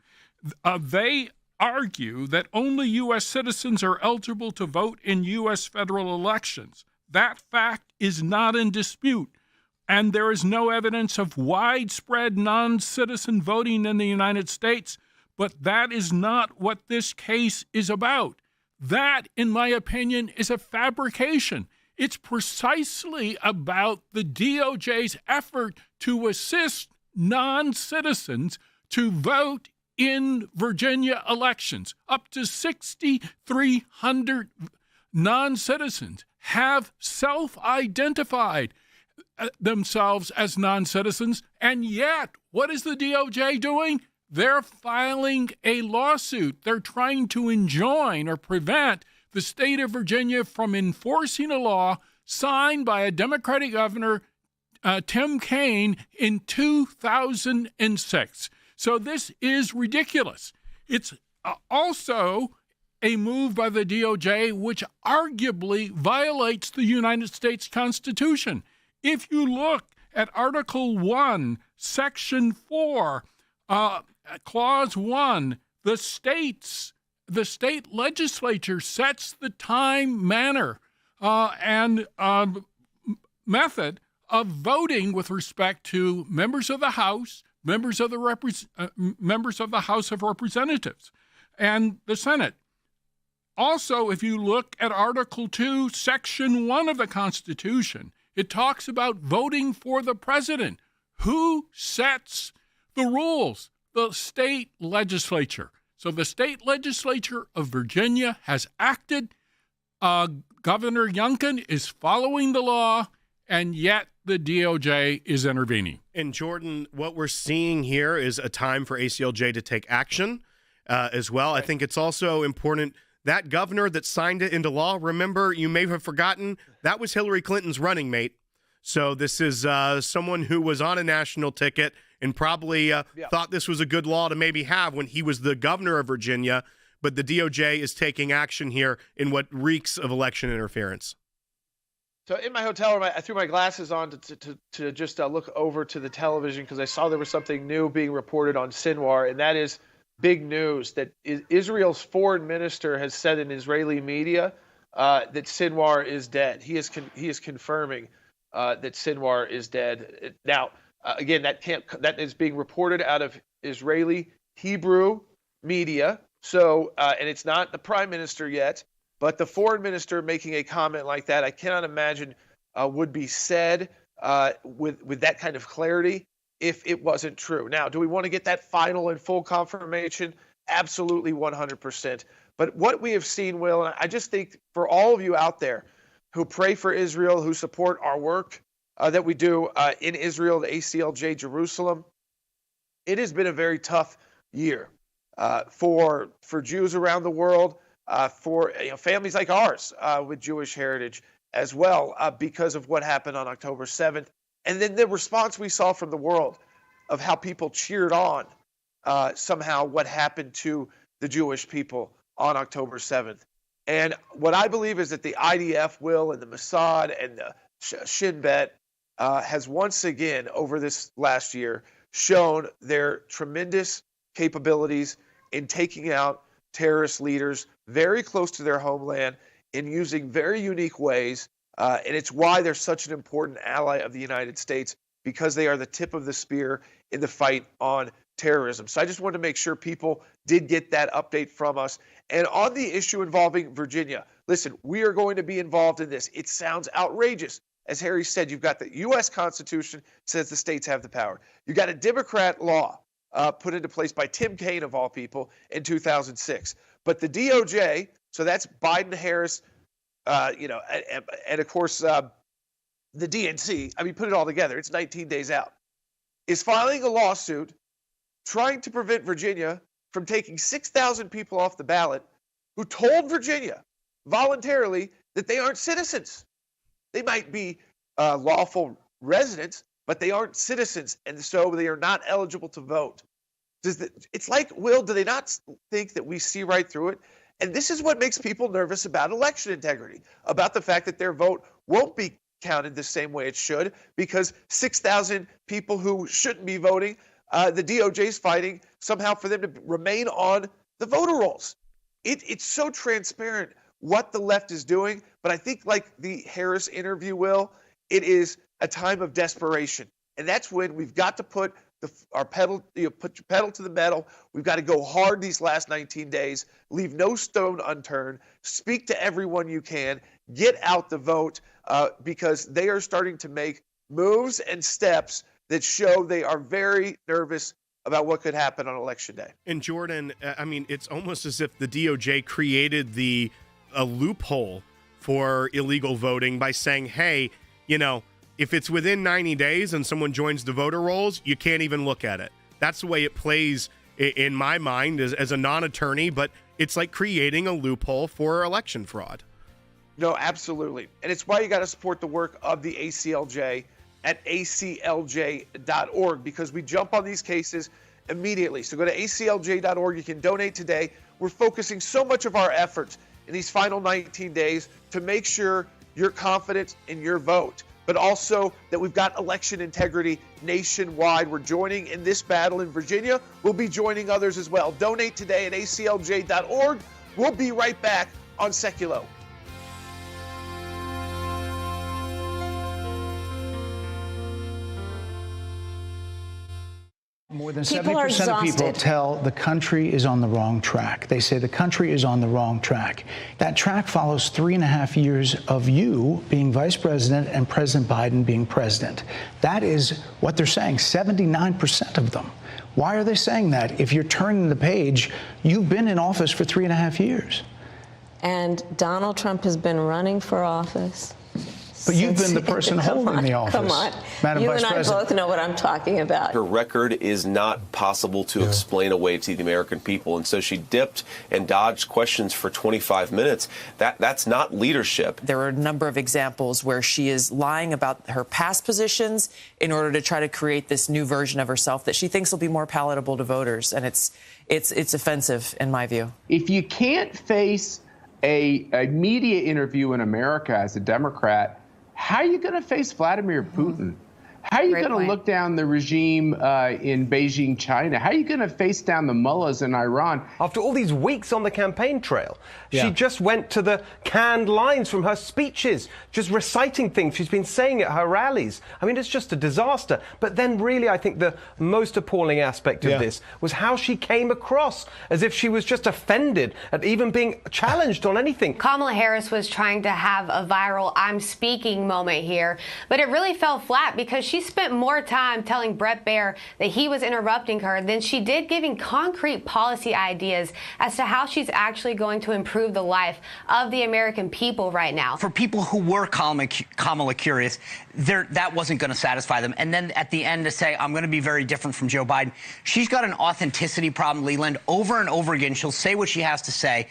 they argue that only U.S. citizens are eligible to vote in U.S. federal elections. That fact is not in dispute, and there is no evidence of widespread non-citizen voting in the United States, but that is not what this case is about. That, in my opinion, is a fabrication. It's precisely about the DOJ's effort to assist non-citizens to vote in Virginia elections. Up to 6,300 non-citizens have self-identified themselves as non-citizens, and yet, what is the DOJ doing? They're filing a lawsuit. They're trying to enjoin or prevent the state of Virginia from enforcing a law signed by a Democratic governor, Tim Kaine, in 2006. So this is ridiculous. It's also a move by the DOJ which arguably violates the United States Constitution. If you look at Article 1, Section 4, Clause 1, the state legislature sets the time, manner, and method of voting with respect to members of the House, members of the House of Representatives, and the Senate. Also, if you look at Article 2, Section 1 of the Constitution, it talks about voting for the president. Who sets the rules? The state legislature. So the state legislature of Virginia has acted. Governor Youngkin is following the law, and yet the DOJ is intervening. And Jordan, what we're seeing here is a time for ACLJ to take action as well. I think it's also important that governor that signed it into law, remember, you may have forgotten, that was Hillary Clinton's running mate. So this is someone who was on a national ticket and probably thought this was a good law to maybe have when he was the governor of Virginia. But the DOJ is taking action here in what reeks of election interference. So in my hotel room, I threw my glasses on to just look over to the television because I saw there was something new being reported on Sinwar, and that is big news that Israel's foreign minister has said in Israeli media that Sinwar is dead. He is confirming that Sinwar is dead. Now, again, that is being reported out of Israeli Hebrew media. So, and it's not the prime minister yet, but the foreign minister making a comment like that, I cannot imagine would be said with that kind of clarity if it wasn't true. Now, do we want to get that final and full confirmation? Absolutely 100%. But what we have seen, Will, and I just think for all of you out there who pray for Israel, who support our work that we do in Israel, the ACLJ Jerusalem, it has been a very tough year for Jews around the world, for families like ours with Jewish heritage as well, because of what happened on October 7th. And then the response we saw from the world of how people cheered on somehow what happened to the Jewish people on October 7th. And what I believe is that the IDF will and the Mossad and the Shin Bet has once again over this last year shown their tremendous capabilities in taking out terrorist leaders very close to their homeland in using very unique ways. And it's why they're such an important ally of the United States, because they are the tip of the spear in the fight on terrorism. So I just wanted to make sure people did get that update from us. And on the issue involving Virginia, listen, we are going to be involved in this. It sounds outrageous. As Harry said, you've got the U.S. Constitution says the states have the power. You've got a Democrat law put into place by Tim Kaine, of all people, in 2006. But the DOJ, so that's Biden-Harris, and of course, the DNC, I mean, put it all together, it's 19 days out, is filing a lawsuit trying to prevent Virginia from taking 6,000 people off the ballot who told Virginia voluntarily that they aren't citizens. They might be lawful residents, but they aren't citizens, and so they are not eligible to vote. It's like, Will, do they not think that we see right through it? And this is what makes people nervous about election integrity, about the fact that their vote won't be counted the same way it should, because 6,000 people who shouldn't be voting, the DOJ is fighting somehow for them to remain on the voter rolls. It's so transparent what the left is doing, but I think like the Harris interview, Will, it is a time of desperation. And that's when we've got to put our pedal, put your pedal to the metal. We've got to go hard these last 19 days, leave no stone unturned, speak to everyone you can, get out the vote, because they are starting to make moves and steps that show they are very nervous about what could happen on Election Day. And Jordan, I mean, it's almost as if the DOJ created a loophole for illegal voting by saying, hey, if it's within 90 days and someone joins the voter rolls, you can't even look at it. That's the way it plays in my mind as a non-attorney, but it's like creating a loophole for election fraud. No, absolutely. And it's why you got to support the work of the ACLJ at aclj.org, because we jump on these cases immediately. So go to aclj.org. You can donate today. We're focusing so much of our efforts in these final 19 days to make sure you're confident in your vote, but also that we've got election integrity nationwide. We're joining in this battle in Virginia. We'll be joining others as well. Donate today at aclj.org. We'll be right back on Sekulow. More than 70% of people tell the country is on the wrong track. They say the country is on the wrong track. That track follows 3.5 years of you being vice president and President Biden being president. That is what they're saying, 79% of them. Why are they saying that? If you're turning the page, you've been in office for 3.5 years. And Donald Trump has been running for office. But you've been the person holding the office. Come on. Madam You Vice and I President. both know what I'm talking about. Her record is not possible to explain away to the American people. And so she dipped and dodged questions for 25 minutes. That's not leadership. There are a number of examples where she is lying about her past positions in order to try to create this new version of herself that she thinks will be more palatable to voters. And it's offensive, in my view. If you can't face a media interview in America as a Democrat, how are you going to face Vladimir Putin? How are you going to look down the regime in Beijing, China? How are you going to face down the mullahs in Iran? After all these weeks on the campaign trail, she just went to the canned lines from her speeches, just reciting things she's been saying at her rallies. I mean, it's just a disaster. But then really, I think the most appalling aspect of this was how she came across, as if she was just offended at even being challenged on anything. Kamala Harris was trying to have a viral I'm speaking moment here, but it really fell flat because she spent more time telling Bret Baier that he was interrupting her than she did giving concrete policy ideas as to how she's actually going to improve the life of the American people right now. For people who were Kamala curious, that wasn't going to satisfy them. And then at the end to say, I'm going to be very different from Joe Biden. She's got an authenticity problem, Leland. Over and over again, she'll say what she has to say,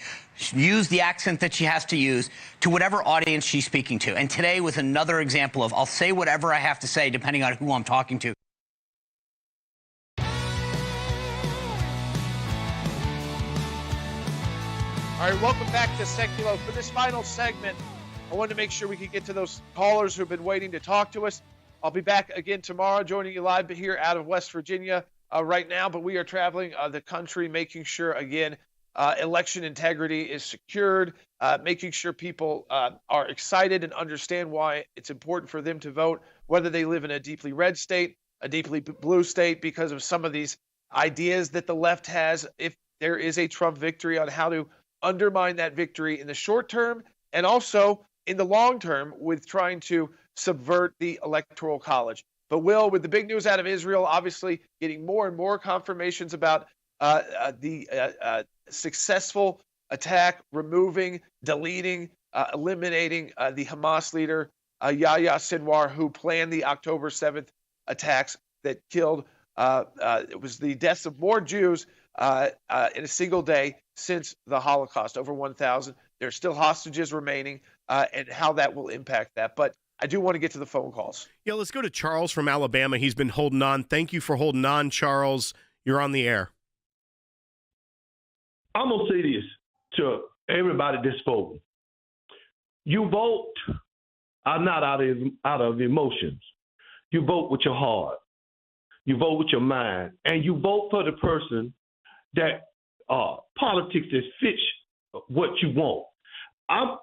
use the accent that she has to use to whatever audience she's speaking to. And today was another example of I'll say whatever I have to say depending on who I'm talking to. All right, welcome back to Sekulow. For this final segment, I wanted to make sure we could get to those callers who've been waiting to talk to us. I'll be back again tomorrow, joining you live here out of West Virginia right now. But we are traveling the country, making sure, again, election integrity is secured, making sure people are excited and understand why it's important for them to vote, whether they live in a deeply red state, a deeply blue state, because of some of these ideas that the left has, if there is a Trump victory, on how to undermine that victory in the short term and also in the long term with trying to subvert the Electoral College. But Will, with the big news out of Israel, obviously getting more and more confirmations about the successful attack, removing, deleting, eliminating the Hamas leader, Yahya Sinwar, who planned the October 7th attacks that killed, it was the deaths of more Jews in a single day since the Holocaust, over 1,000. There are still hostages remaining, and how that will impact that. But I do want to get to the phone calls. Yeah, let's go to Charles from Alabama. He's been holding on. Thank you for holding on, Charles. You're on the air. I'm going to say this to everybody that's voting. You vote not out of emotions. You vote with your heart. You vote with your mind. And you vote for the person that politics that fits what you want. I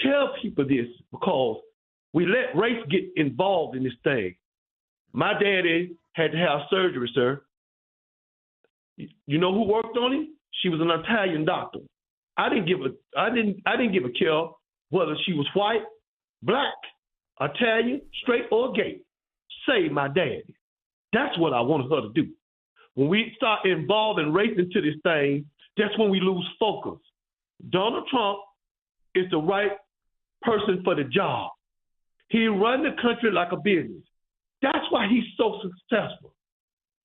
tell people this because we let race get involved in this thing. My daddy had to have surgery, sir. You know who worked on him? She was an Italian doctor. I didn't give a care whether she was white, black, Italian, straight or gay. Save my daddy. That's what I wanted her to do. When we start involving race into this thing, that's when we lose focus. Donald Trump is the right person for the job. He run the country like a business. That's why he's so successful.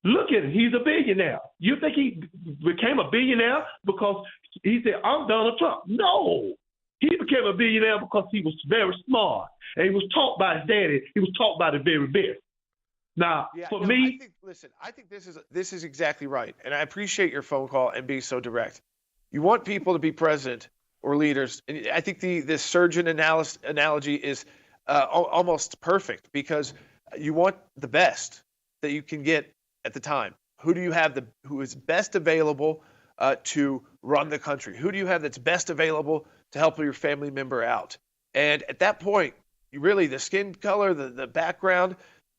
Look at him. He's a billionaire. You think he became a billionaire because he said, I'm Donald Trump? No. He became a billionaire because he was very smart. And he was taught by his daddy. He was taught by the very best. Now, me, I think this is exactly right, and I appreciate your phone call and being so direct. You want people to be president or leaders, and I think the surgeon analogy is almost perfect, because you want the best that you can get at the time. Who do you have who is best available to run the country? Who do you have that's best available to help your family member out? And at that point, you really, the skin color, the background,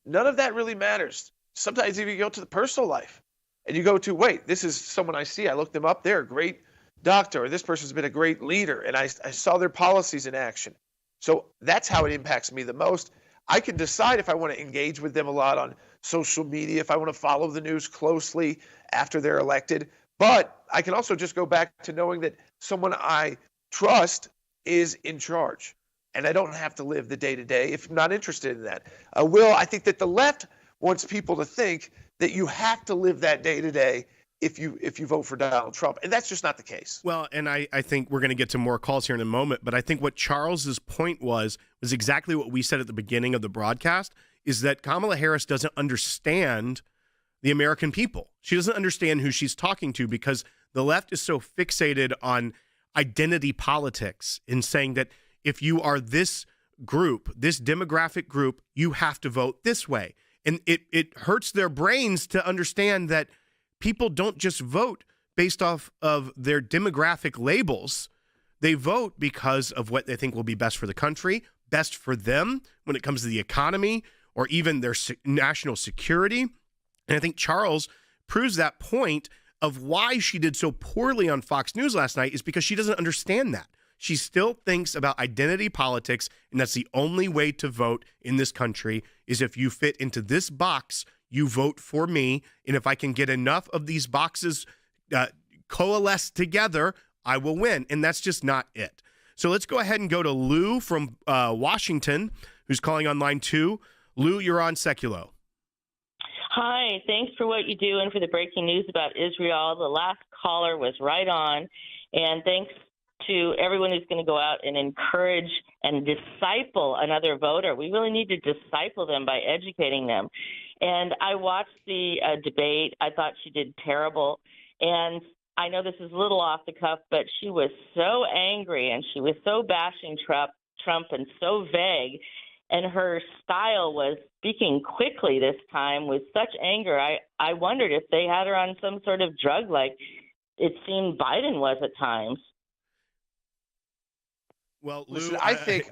none of that really matters. Sometimes even you go to the personal life and you go to, wait, this is someone I see. I looked them up. They're a great doctor, or this person's been a great leader, and I saw their policies in action. So that's how it impacts me the most. I can decide if I want to engage with them a lot on social media, if I want to follow the news closely after they're elected. But I can also just go back to knowing that someone I trust is in charge. And I don't have to live the day-to-day if I'm not interested in that. Will, I think that the left wants people to think that you have to live that day-to-day if you vote for Donald Trump. And that's just not the case. Well, and I think we're going to get to more calls here in a moment. But I think what Charles's point was exactly what we said at the beginning of the broadcast, is that Kamala Harris doesn't understand the American people. She doesn't understand who she's talking to, because the left is so fixated on identity politics in saying that if you are this group, this demographic group, you have to vote this way. And it hurts their brains to understand that people don't just vote based off of their demographic labels. They vote because of what they think will be best for the country, best for them when it comes to the economy, or even their national security. And I think Charles proves that point of why she did so poorly on Fox News last night, is because she doesn't understand that. She still thinks about identity politics, and that's the only way to vote in this country, is if you fit into this box, you vote for me. And if I can get enough of these boxes coalesce together, I will win. And that's just not it. So let's go ahead and go to Lou from Washington, who's calling on line 2. Lou, you're on Sekulow. Hi, thanks for what you do and for the breaking news about Israel. The last caller was right on. And thanks to everyone who's going to go out and encourage and disciple another voter. We really need to disciple them by educating them. And I watched the debate. I thought she did terrible. And I know this is a little off the cuff, but she was so angry and she was so bashing Trump and so vague. And her style was speaking quickly this time with such anger. I wondered if they had her on some sort of drug like it seemed Biden was at times. Well, Lou, listen, I think.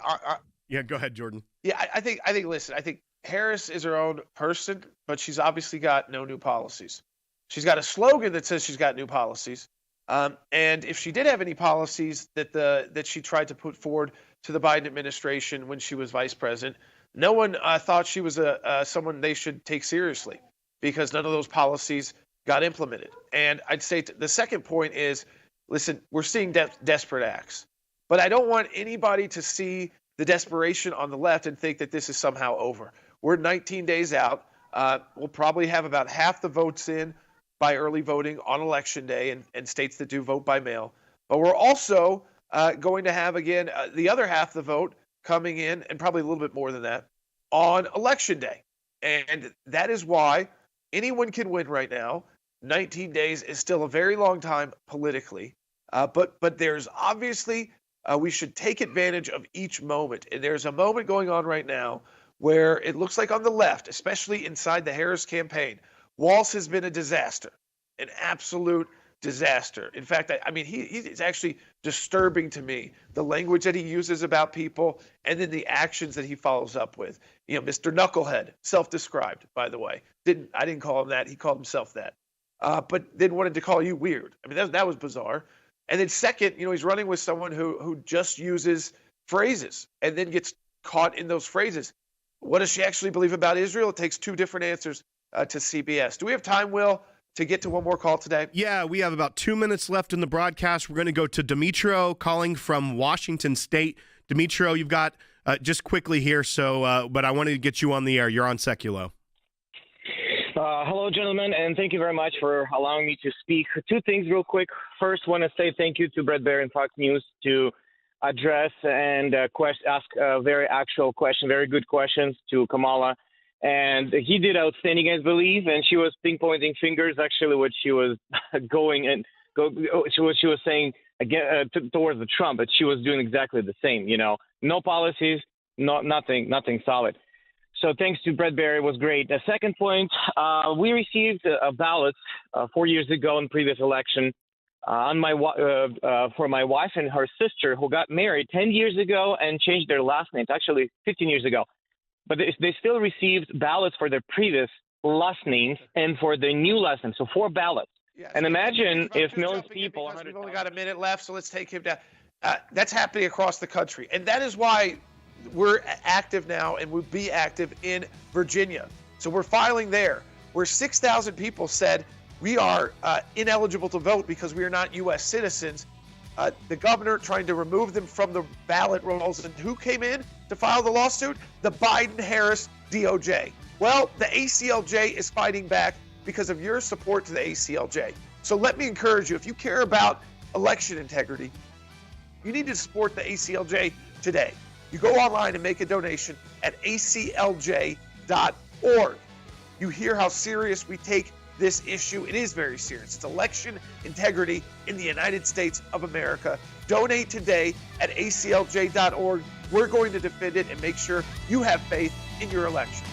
Yeah, go ahead, Jordan. Yeah, I think. Listen, I think Harris is her own person, but she's obviously got no new policies. She's got a slogan that says she's got new policies, and if she did have any policies that she tried to put forward to the Biden administration when she was vice president, no one thought she was someone they should take seriously because none of those policies got implemented. And I'd say the second point is, listen, we're seeing desperate acts, but I don't want anybody to see the desperation on the left and think that this is somehow over. We're 19 days out. We'll probably have about half the votes in by early voting on Election Day and states that do vote by mail. But we're also going to have, again, the other half of the vote coming in, and probably a little bit more than that, on Election Day. And that is why anyone can win right now. 19 days is still a very long time politically. But there's obviously, we should take advantage of each moment. And there's a moment going on right now where it looks like on the left, especially inside the Harris campaign, Walz has been a disaster, an absolute disaster. In fact, I mean, he's actually disturbing to me, the language that he uses about people and then the actions that he follows up with. You know, Mr. Knucklehead, self-described, by the way. I didn't call him that. He called himself that. But then wanted to call you weird. I mean, that was bizarre. And then second, you know, he's running with someone who just uses phrases and then gets caught in those phrases. What does she actually believe about Israel? It takes two different answers to CBS. Do we have time, Will, to get to one more call today? Yeah, we have about 2 minutes left in the broadcast. We're going to go to Demetrio calling from Washington State. Demetrio, you've got just quickly here, but I wanted to get you on the air. You're on Sekulow. Hello, gentlemen, and thank you very much for allowing me to speak. Two things real quick. First, want to say thank you to Bret Baier and Fox News to address and ask a very actual question, very good questions to Kamala. And he did outstanding, I believe, and she was pinpointing fingers, actually, what she was she was saying again towards the Trump, but she was doing exactly the same, you know. No policies, nothing solid. So thanks to Bret Baier, it was great. The second point, we received a ballot 4 years ago in previous election on for my wife and her sister who got married 10 years ago and changed their last names, actually 15 years ago. But they still received ballots for their previous last names and for the new last names, so 4 ballots. Yeah, and imagine if millions of people... We've only got a minute left, so let's take him down. That's happening across the country. And that is why we're active now and we'll be active in Virginia. So we're filing there, where 6,000 people said we are ineligible to vote because we are not U.S. citizens. The governor trying to remove them from the ballot rolls. And who came in to file the lawsuit? The Biden-Harris DOJ. Well, the ACLJ is fighting back because of your support to the ACLJ. So let me encourage you, if you care about election integrity, you need to support the ACLJ today. You go online and make a donation at ACLJ.org. You hear how serious we take this issue. It is very serious. It's election integrity in the United States of America. Donate today at ACLJ.org. We're going to defend it and make sure you have faith in your election.